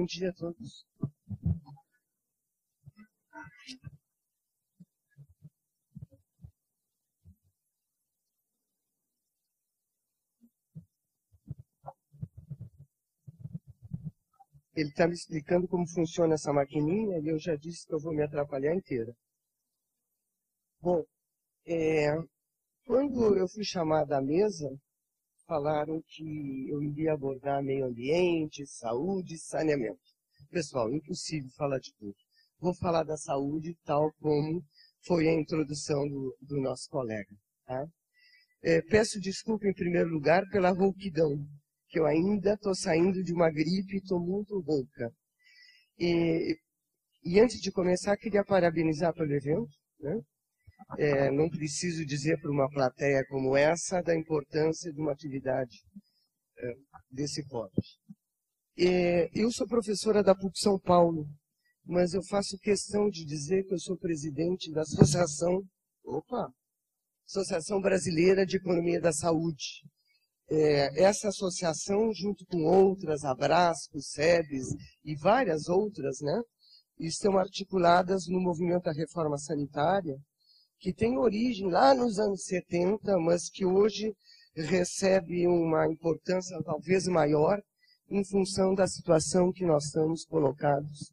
Bom dia a todos. Ele está me explicando como funciona essa maquininha e eu já disse que eu vou me atrapalhar inteira. Bom, quando eu fui chamado à mesa, falaram que eu iria abordar meio ambiente, saúde e saneamento. Pessoal, impossível falar de tudo. Vou falar da saúde tal como foi a introdução do nosso colega. Tá? Peço desculpa em primeiro lugar pela rouquidão, que eu ainda estou saindo de uma gripe e estou muito rouca. E antes de começar, queria parabenizar pelo evento. Né? Não preciso dizer para uma plateia como essa da importância de uma atividade desse porte. Eu sou professora da PUC São Paulo, mas eu faço questão de dizer que eu sou presidente da Associação Brasileira de Economia da Saúde. Essa associação, junto com outras, Abrasco, SEBS e várias outras, né, estão articuladas no movimento da reforma sanitária, que tem origem lá nos anos 70, mas que hoje recebe uma importância talvez maior em função da situação que nós estamos colocados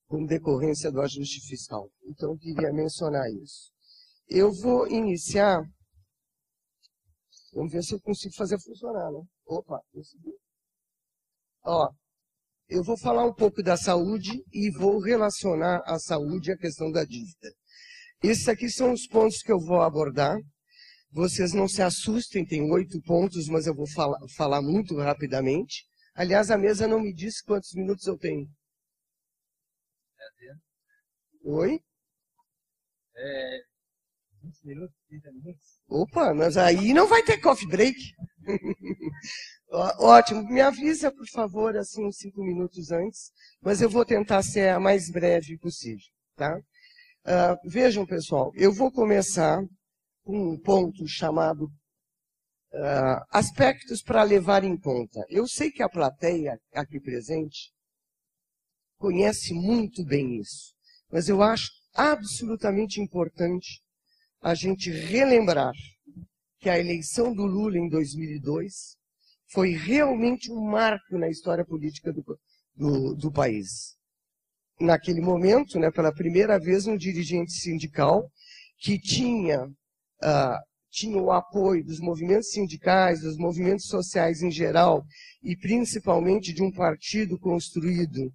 como decorrência do ajuste fiscal. Então, eu queria mencionar isso. Eu vou iniciar. Vamos ver se eu consigo fazer funcionar, né? Opa, consegui. Eu vou falar um pouco da saúde e vou relacionar a saúde à questão da dívida. Esses aqui são os pontos que eu vou abordar. Vocês não se assustem, tem 8 pontos, mas eu vou falar muito rapidamente. Aliás, a mesa não me disse quantos minutos eu tenho. Oi? 20 minutos, 30 minutos. Opa, mas aí não vai ter coffee break. Ótimo, me avisa, por favor, assim, uns 5 minutos antes, mas eu vou tentar ser a mais breve possível, tá? Vejam, pessoal, eu vou começar com um ponto chamado aspectos para levar em conta. Eu sei que a plateia aqui presente conhece muito bem isso, mas eu acho absolutamente importante a gente relembrar que a eleição do Lula em 2002 foi realmente um marco na história política do país. Naquele momento, né, pela primeira vez, um dirigente sindical que tinha o apoio dos movimentos sindicais, dos movimentos sociais em geral, e principalmente de um partido construído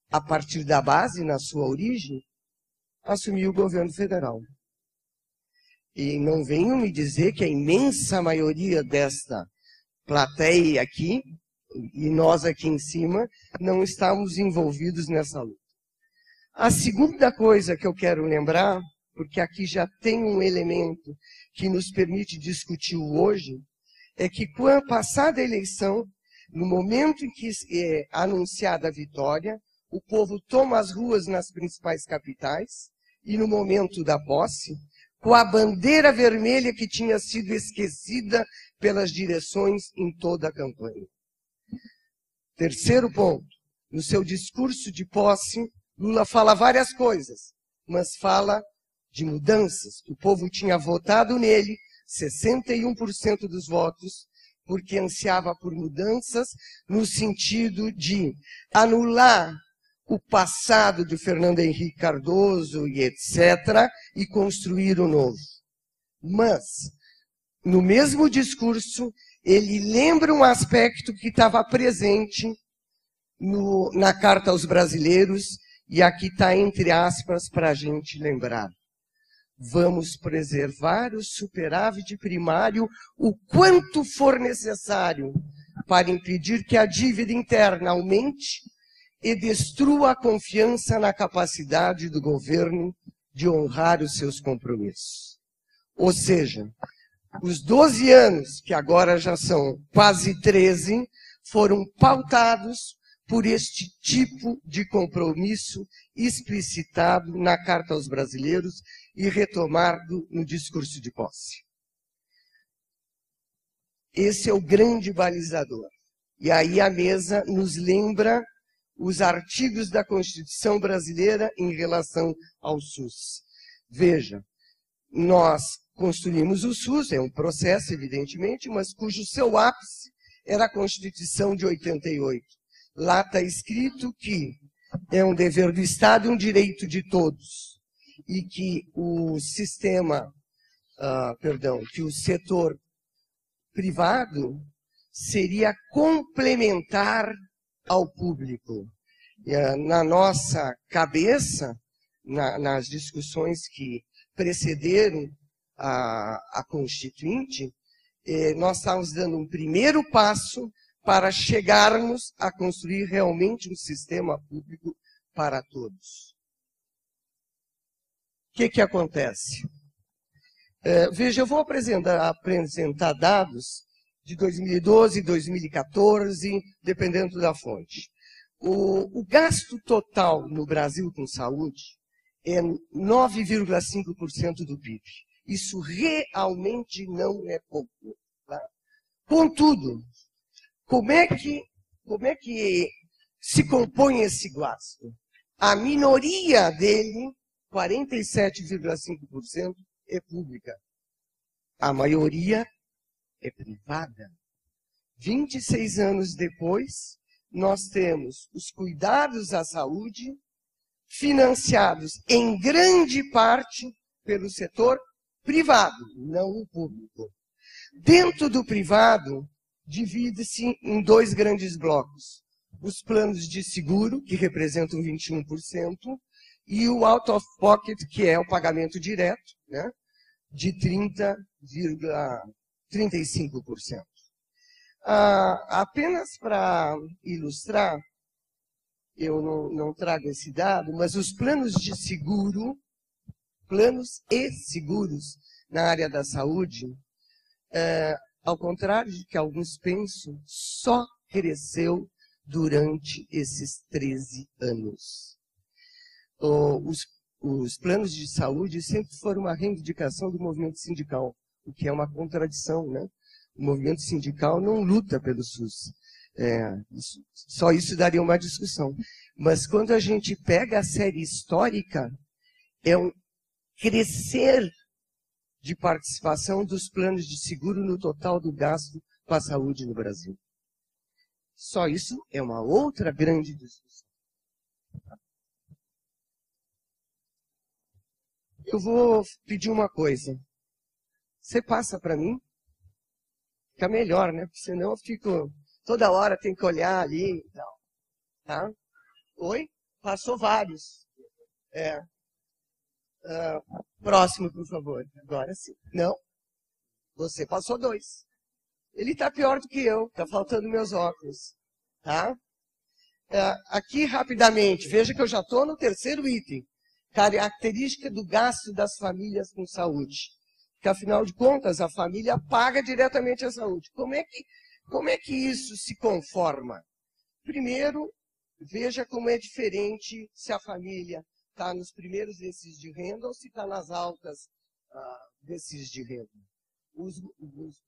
a partir da base, na sua origem, assumiu o governo federal. E não venham me dizer que a imensa maioria desta plateia aqui, e nós aqui em cima, não estamos envolvidos nessa luta. A segunda coisa que eu quero lembrar, porque aqui já tem um elemento que nos permite discutir o hoje, é que quando passada a eleição, no momento em que é anunciada a vitória, o povo toma as ruas nas principais capitais, e no momento da posse, com a bandeira vermelha que tinha sido esquecida pelas direções em toda a campanha. Terceiro ponto, no seu discurso de posse, Lula fala várias coisas, mas fala de mudanças. O povo tinha votado nele, 61% dos votos, porque ansiava por mudanças no sentido de anular o passado de Fernando Henrique Cardoso e etc., e construir o novo. Mas, no mesmo discurso, ele lembra um aspecto que estava presente na Carta aos Brasileiros, e aqui está entre aspas para a gente lembrar. Vamos preservar o superávit primário o quanto for necessário para impedir que a dívida interna aumente e destrua a confiança na capacidade do governo de honrar os seus compromissos. Ou seja, os 12 anos, que agora já são quase 13, foram pautados por este tipo de compromisso explicitado na Carta aos Brasileiros e retomado no discurso de posse. Esse é o grande balizador. E aí a mesa nos lembra os artigos da Constituição brasileira em relação ao SUS. Veja, nós construímos o SUS, é um processo, evidentemente, mas cujo seu ápice era a Constituição de 88. Lá está escrito que é um dever do Estado e um direito de todos, e que o sistema, que o setor privado seria complementar ao público. Na nossa cabeça, nas discussões que precederam a Constituinte, nós estávamos dando um primeiro passo para chegarmos a construir realmente um sistema público para todos. O que acontece? Veja, eu vou apresentar dados de 2012 e 2014, dependendo da fonte. O gasto total no Brasil com saúde é 9,5% do PIB. Isso realmente não é pouco. Tá? Contudo, como é que se compõe esse gasto? A minoria dele, 47,5%, é pública. A maioria é privada. 26 anos depois, nós temos os cuidados à saúde financiados em grande parte pelo setor privado, não o público. Dentro do privado, divide-se em dois grandes blocos. Os planos de seguro, que representam 21%, e o out of pocket, que é o pagamento direto, né, de 30,35%. Apenas para ilustrar, eu não trago esse dado, mas os planos de seguro, planos e seguros na área da saúde, ao contrário de que alguns pensam, só cresceu durante esses 13 anos. Os planos de saúde sempre foram uma reivindicação do movimento sindical, o que é uma contradição, né? O movimento sindical não luta pelo SUS. Só isso daria uma discussão. Mas quando a gente pega a série histórica, é um crescer de participação dos planos de seguro no total do gasto com a saúde no Brasil. Só isso é uma outra grande discussão. Eu vou pedir uma coisa. Você passa para mim? Fica melhor, né? Porque senão eu fico... Toda hora tem que olhar ali e tal. Tá? Oi? Passou vários. Próximo, por favor. Agora sim. Não. Você passou 2. Ele está pior do que eu. Está faltando meus óculos. Tá? Aqui, rapidamente. Veja que eu já estou no terceiro item. Característica do gasto das famílias com saúde. Porque, afinal de contas, a família paga diretamente a saúde. Como é que isso se conforma? Primeiro, veja como é diferente se a família está nos primeiros desses de renda ou se está nas altas desses de renda. Os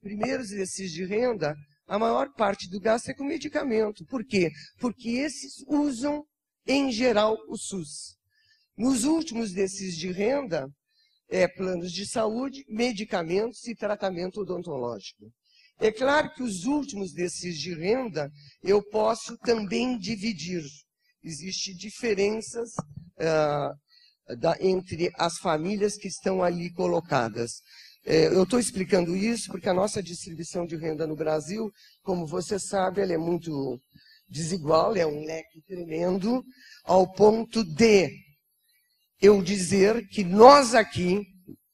primeiros desses de renda, a maior parte do gasto é com medicamento. Por quê? Porque esses usam, em geral, o SUS. Nos últimos desses de renda, planos de saúde, medicamentos e tratamento odontológico. É claro que os últimos desses de renda, eu posso também dividir. Existem diferenças entre as famílias que estão ali colocadas. Eu estou explicando isso porque a nossa distribuição de renda no Brasil, como você sabe, ela é muito desigual, é um leque tremendo, ao ponto de eu dizer que nós aqui,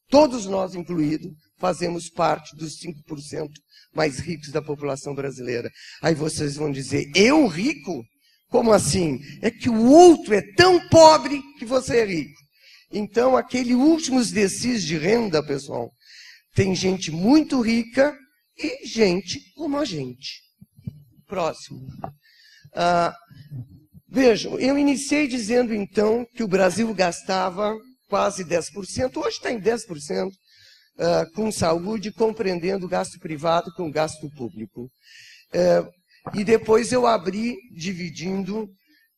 todos nós incluídos, fazemos parte dos 5% mais ricos da população brasileira. Aí vocês vão dizer, eu rico? Como assim? É que o outro é tão pobre que você é rico. Então, aquele últimos desses de renda, pessoal, tem gente muito rica e gente como a gente. Próximo. Vejam, eu iniciei dizendo, então, que o Brasil gastava quase 10%, hoje está em 10%, com saúde, compreendendo o gasto privado com o gasto público. E depois eu abri, dividindo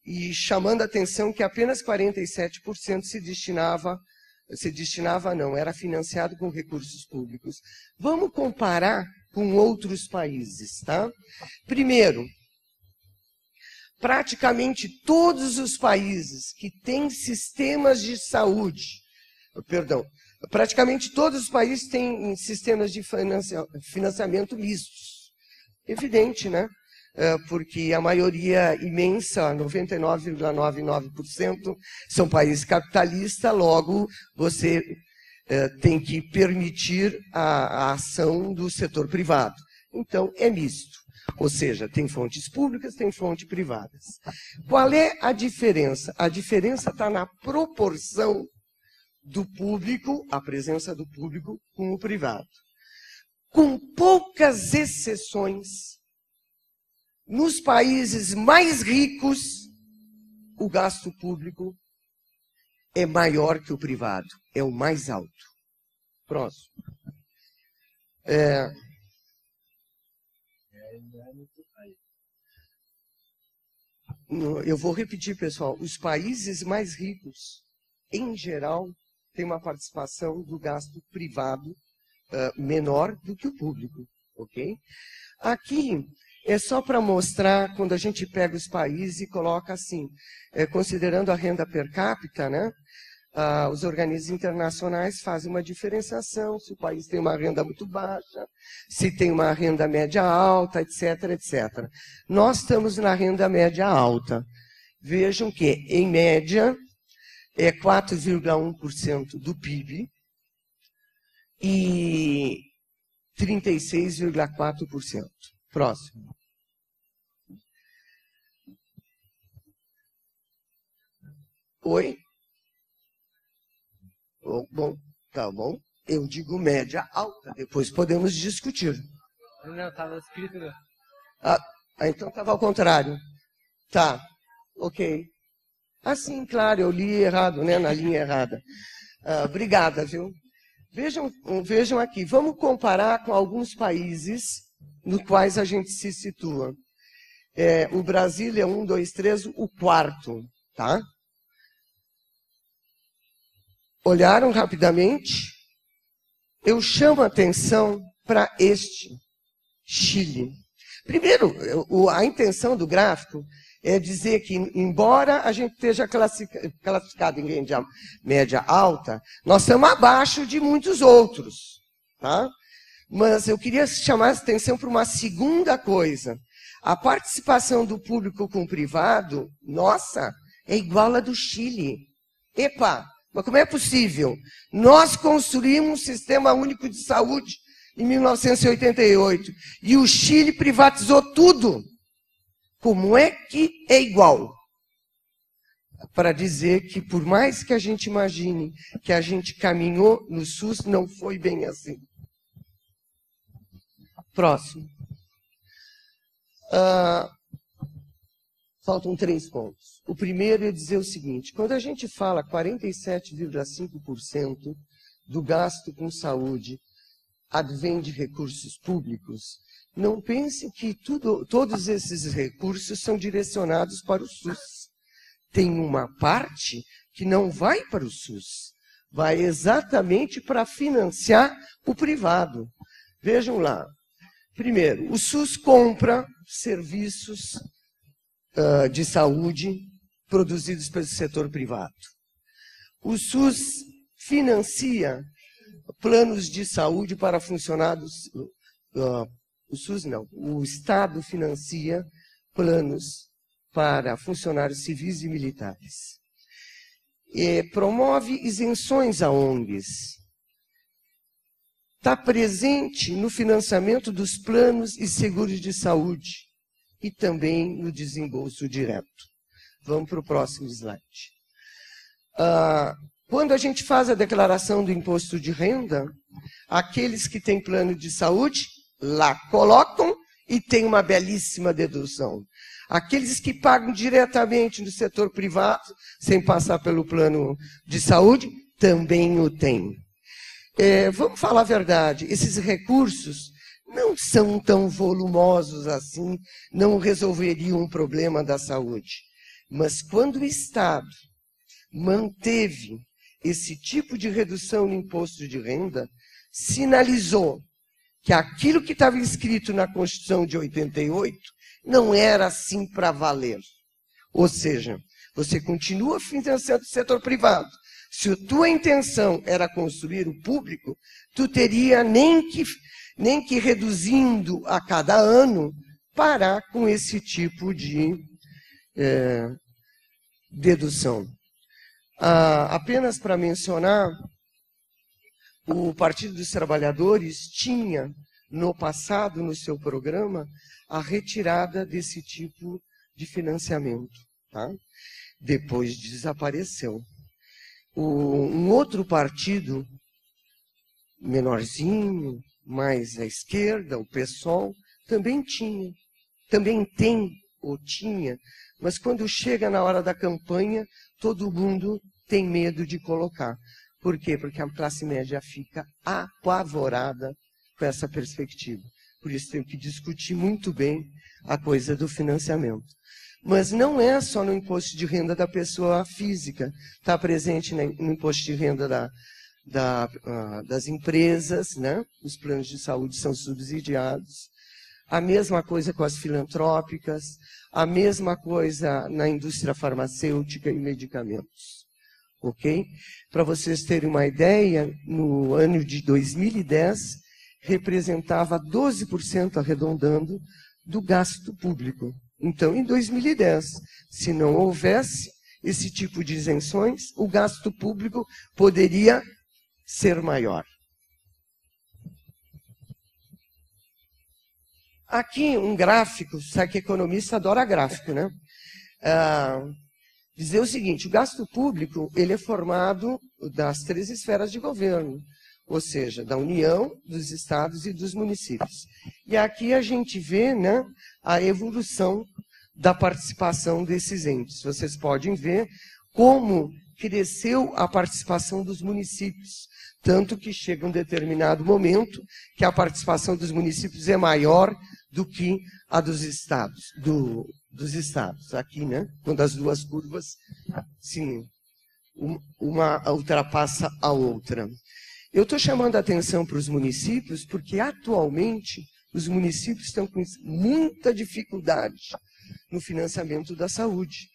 e chamando a atenção que apenas 47% era financiado com recursos públicos. Vamos comparar com outros países, tá? Primeiro, praticamente todos os países que têm sistemas de saúde, praticamente todos os países têm sistemas de financiamento mistos. Evidente, né? Porque a maioria imensa, 99,99%, são países capitalistas, logo você tem que permitir a ação do setor privado. Então, é misto. Ou seja, tem fontes públicas, tem fontes privadas. Qual é a diferença? A diferença está na proporção do público, a presença do público com o privado. Com poucas exceções, nos países mais ricos, o gasto público é maior que o privado, é o mais alto. Próximo. Eu vou repetir, pessoal. Os países mais ricos, em geral, têm uma participação do gasto privado menor do que o público, ok? Aqui é só para mostrar, quando a gente pega os países e coloca assim, considerando a renda per capita, né? Os organismos internacionais fazem uma diferenciação, se o país tem uma renda muito baixa, se tem uma renda média alta, etc, etc. Nós estamos na renda média alta. Vejam que, em média, é 4,1% do PIB e 36,4%. Próximo. Oi? Bom, tá bom. Eu digo média alta, depois podemos discutir. Não, estava escrito. Então estava ao contrário. Tá, ok. Assim, claro, eu li errado, né, na linha errada. Obrigada, viu? Vejam aqui, vamos comparar com alguns países nos quais a gente se situa. O Brasil é 1, 2, 3, o quarto, tá? Olharam rapidamente? Eu chamo a atenção para este, Chile. Primeiro, a intenção do gráfico é dizer que, embora a gente esteja classificado em renda média alta, nós estamos abaixo de muitos outros, tá? Mas eu queria chamar a atenção para uma segunda coisa. A participação do público com o privado, nossa, é igual a do Chile. Epa! Mas como é possível? Nós construímos um sistema único de saúde em 1988 e o Chile privatizou tudo. Como é que é igual? Para dizer que, por mais que a gente imagine que a gente caminhou no SUS, não foi bem assim. Próximo. Faltam 3 pontos. O primeiro é dizer o seguinte: quando a gente fala 47,5% do gasto com saúde advém de recursos públicos, não pense que todos esses recursos são direcionados para o SUS. Tem uma parte que não vai para o SUS, vai exatamente para financiar o privado. Vejam lá. Primeiro, o SUS compra serviços de saúde produzidos pelo setor privado. O SUS financia planos de saúde para funcionários. O SUS não, o Estado financia planos para funcionários civis e militares. Promove isenções a ONGs. Está presente no financiamento dos planos e seguros de saúde e também no desembolso direto. Vamos para o próximo slide. Quando a gente faz a declaração do imposto de renda, aqueles que têm plano de saúde, lá colocam e tem uma belíssima dedução. Aqueles que pagam diretamente no setor privado, sem passar pelo plano de saúde, também o têm. Vamos falar a verdade, esses recursos não são tão volumosos assim, não resolveriam o problema da saúde. Mas quando o Estado manteve esse tipo de redução no imposto de renda, sinalizou que aquilo que estava escrito na Constituição de 88 não era assim para valer. Ou seja, você continua financiando o setor privado. Se a tua intenção era construir o público, tu teria nem que reduzindo a cada ano, parar com esse tipo de dedução. Apenas para mencionar, o Partido dos Trabalhadores tinha, no passado, no seu programa, a retirada desse tipo de financiamento. Tá? Depois desapareceu. Um outro partido, menorzinho, mais à esquerda, o PSOL, também tinha, também tem ou tinha, mas quando chega na hora da campanha, todo mundo tem medo de colocar. Por quê? Porque a classe média fica apavorada com essa perspectiva. Por isso tem que discutir muito bem a coisa do financiamento. Mas não é só no imposto de renda da pessoa física, está presente no imposto de renda das empresas, né? Os planos de saúde são subsidiados. A mesma coisa com as filantrópicas, a mesma coisa na indústria farmacêutica e medicamentos. Ok? Para vocês terem uma ideia, no ano de 2010, representava 12%, arredondando, do gasto público. Então, em 2010, se não houvesse esse tipo de isenções, o gasto público poderia ser maior. Aqui um gráfico, sabe que economista adora gráfico, né? Dizer o seguinte, o gasto público ele é formado das 3 esferas de governo, ou seja, da União, dos estados e dos municípios. E aqui a gente vê, né, a evolução da participação desses entes. Vocês podem ver como cresceu a participação dos municípios, tanto que chega um determinado momento que a participação dos municípios é maior do que a dos estados, dos estados. Aqui, né, quando as duas curvas, sim, uma ultrapassa a outra. Eu estou chamando a atenção para os municípios porque, atualmente, os municípios estão com muita dificuldade no financiamento da saúde.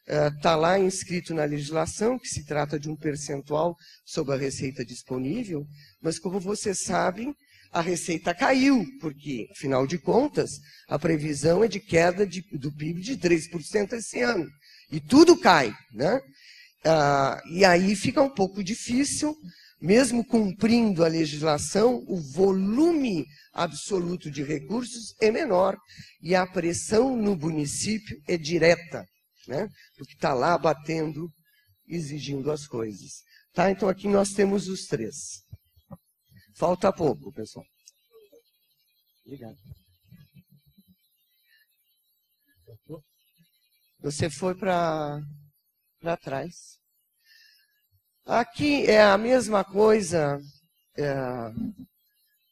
Está lá inscrito na legislação que se trata de um percentual sobre a receita disponível, mas, como vocês sabem, a receita caiu, porque, afinal de contas, a previsão é de queda do PIB de 3% esse ano. E tudo cai, né? E aí fica um pouco difícil, mesmo cumprindo a legislação, o volume absoluto de recursos é menor e a pressão no município é direta, né? Porque está lá batendo, exigindo as coisas. Tá? Então aqui nós temos os 3. Falta pouco, pessoal. Obrigado. Você foi para trás. Aqui é a mesma coisa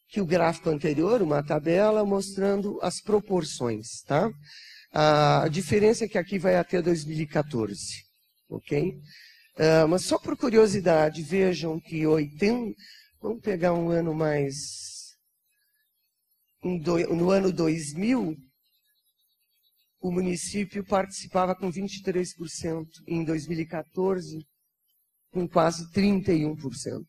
que o gráfico anterior, uma tabela mostrando as proporções, tá? A diferença é que aqui vai até 2014, ok? Mas só por curiosidade, vejam que vamos pegar um ano mais... No ano 2000, o município participava com 23%, em 2014, com quase 31%.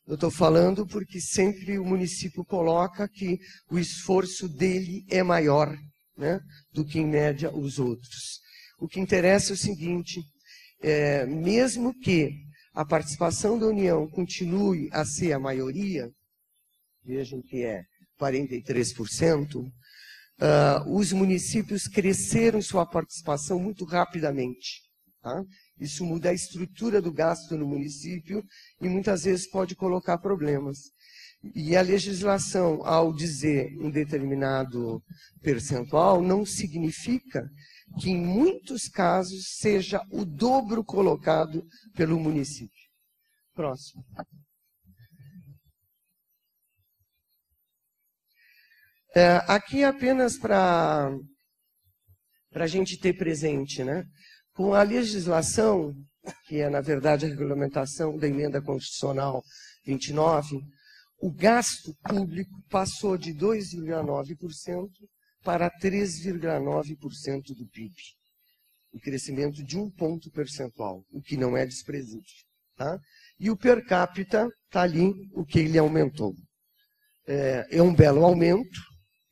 Eu estou falando porque sempre o município coloca que o esforço dele é maior, né, do que, em média, os outros. O que interessa é o seguinte, mesmo que a participação da União continue a ser a maioria, vejam que é 43%, os municípios cresceram sua participação muito rapidamente. Tá? Isso muda a estrutura do gasto no município e muitas vezes pode colocar problemas. E a legislação, ao dizer um determinado percentual, não significa que, em muitos casos, seja o dobro colocado pelo município. Próximo. Aqui apenas para a gente ter presente, né? Com a legislação, que é, na verdade, a regulamentação da emenda constitucional 29, o gasto público passou de 2,9% para 3,9% do PIB. Um crescimento de 1 ponto percentual, o que não é desprezível. Tá? E o per capita está ali, o que ele aumentou. É um belo aumento,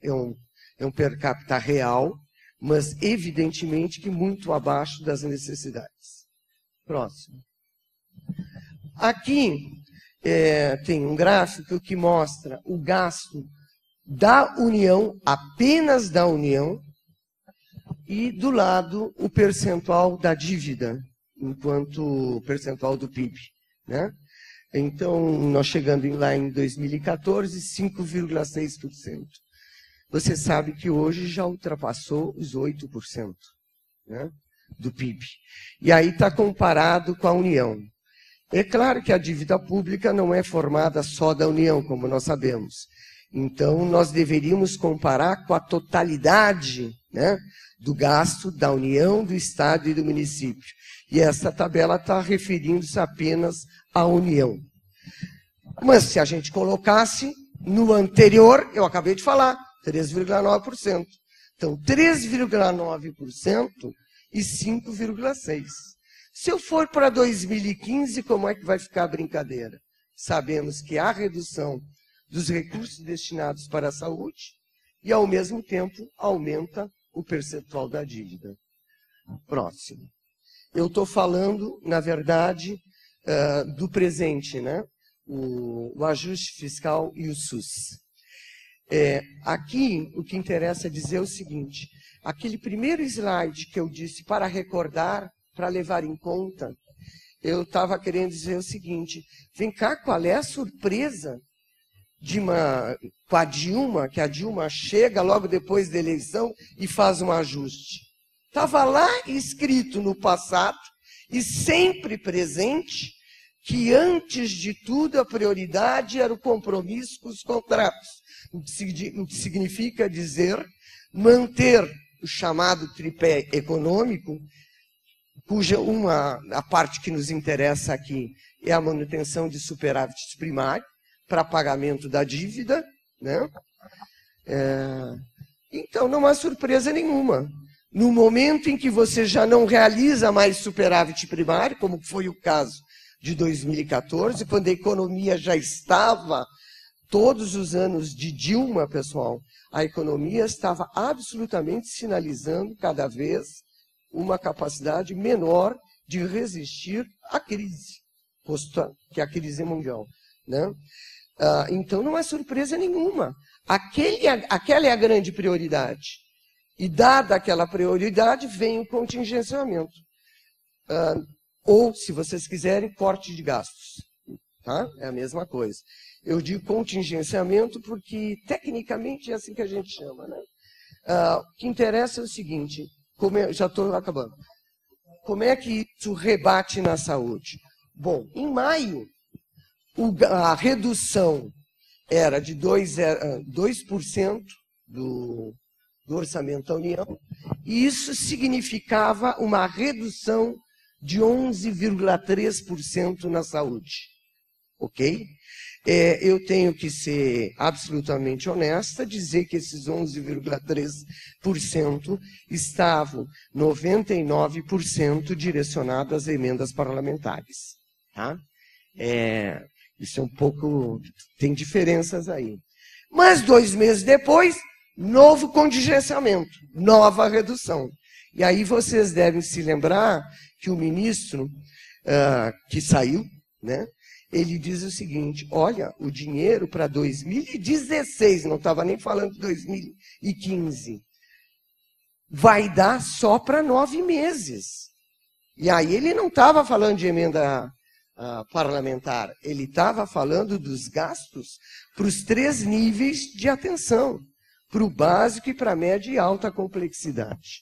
é um per capita real, mas evidentemente que muito abaixo das necessidades. Próximo. Aqui tem um gráfico que mostra o gasto da União, apenas da União, e do lado o percentual da dívida, enquanto percentual do PIB. Né? Então, nós chegando lá em 2014, 5,6%. Você sabe que hoje já ultrapassou os 8%, né, do PIB. E aí está comparado com a União. É claro que a dívida pública não é formada só da União, como nós sabemos. Então, nós deveríamos comparar com a totalidade, né, do gasto da União, do Estado e do município. E essa tabela está referindo-se apenas à União. Mas se a gente colocasse no anterior, eu acabei de falar, 3,9%. Então, 3,9% e 5,6%. Se eu for para 2015, como é que vai ficar a brincadeira? Sabemos que há redução dos recursos destinados para a saúde e, ao mesmo tempo, aumenta o percentual da dívida. Próximo. Eu estou falando, na verdade, do presente, né? O ajuste fiscal e o SUS. Aqui, o que interessa dizer é o seguinte, aquele primeiro slide que eu disse para recordar, para levar em conta, eu estava querendo dizer o seguinte, vem cá, qual é a surpresa com a Dilma, que a Dilma chega logo depois da eleição e faz um ajuste. Estava lá escrito no passado e sempre presente que antes de tudo a prioridade era o compromisso com os contratos. O que significa dizer manter o chamado tripé econômico, cuja a parte que nos interessa aqui é a manutenção de superávites primários para pagamento da dívida, né? Então não há surpresa nenhuma. No momento em que você já não realiza mais superávit primário, como foi o caso de 2014, quando a economia já estava, todos os anos de Dilma, pessoal, a economia estava absolutamente sinalizando cada vez uma capacidade menor de resistir à crise, posto que a crise mundial. Né? Então não é surpresa nenhuma. Aquela é a grande prioridade. E dada aquela prioridade, vem o contingenciamento. Ou, se vocês quiserem, corte de gastos. Tá? É a mesma coisa. Eu digo contingenciamento porque, tecnicamente, é assim que a gente chama. Né? O que interessa é o seguinte, já estou acabando. Como é que isso rebate na saúde? Bom, em maio, a redução era de 2% do orçamento da União, e isso significava uma redução de 11,3% na saúde. Ok? Eu tenho que ser absolutamente honesta, dizer que esses 11,3% estavam 99% direcionados às emendas parlamentares. Tá? Isso é um pouco... tem diferenças aí. Mas 2 meses depois, novo contingenciamento, nova redução. E aí vocês devem se lembrar que o ministro que saiu, né, ele diz o seguinte, olha, o dinheiro para 2016, não estava nem falando de 2015, vai dar só para 9 meses. E aí ele não estava falando de emenda parlamentar, ele estava falando dos gastos para os 3 níveis de atenção, para o básico e para a média e alta complexidade.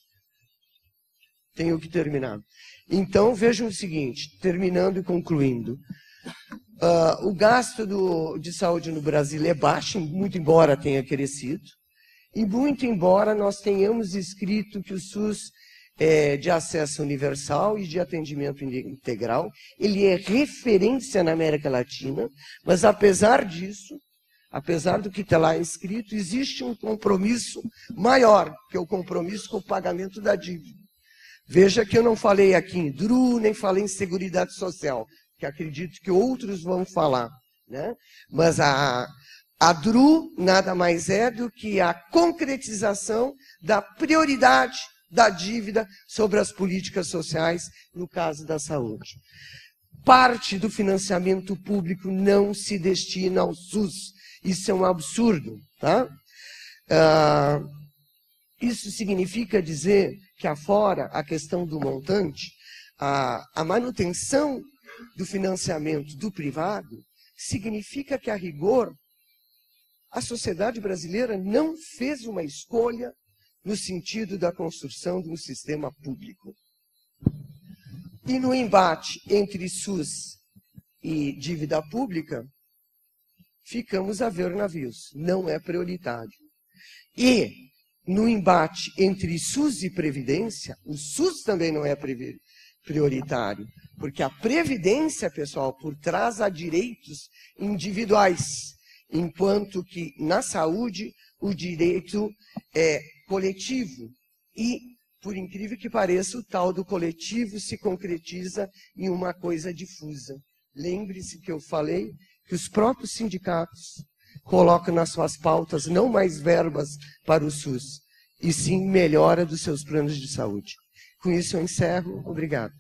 Tenho que terminar. Então, vejam o seguinte, terminando e concluindo. O gasto de saúde no Brasil é baixo, muito embora tenha crescido. E muito embora nós tenhamos escrito que o SUS é de acesso universal e de atendimento integral, ele é referência na América Latina, mas apesar disso, apesar do que está lá escrito, existe um compromisso maior, que é o compromisso com o pagamento da dívida. Veja que eu não falei aqui em DRU, nem falei em Seguridade Social, que acredito que outros vão falar, né? Mas a DRU nada mais é do que a concretização da prioridade da dívida sobre as políticas sociais, no caso da saúde. Parte do financiamento público não se destina ao SUS. Isso é um absurdo, tá? Isso significa dizer que, afora a questão do montante, a manutenção do financiamento do privado significa que, a rigor, a sociedade brasileira não fez uma escolha no sentido da construção de um sistema público. E no embate entre SUS e dívida pública, ficamos a ver navios. Não é prioritário. E no embate entre SUS e Previdência, o SUS também não é prioritário, porque a Previdência, pessoal, por trás há direitos individuais, enquanto que na saúde o direito é coletivo. E, por incrível que pareça, o tal do coletivo se concretiza em uma coisa difusa. Lembre-se que eu falei que os próprios sindicatos colocam nas suas pautas não mais verbas para o SUS, e sim melhora dos seus planos de saúde. Com isso eu encerro. Obrigado.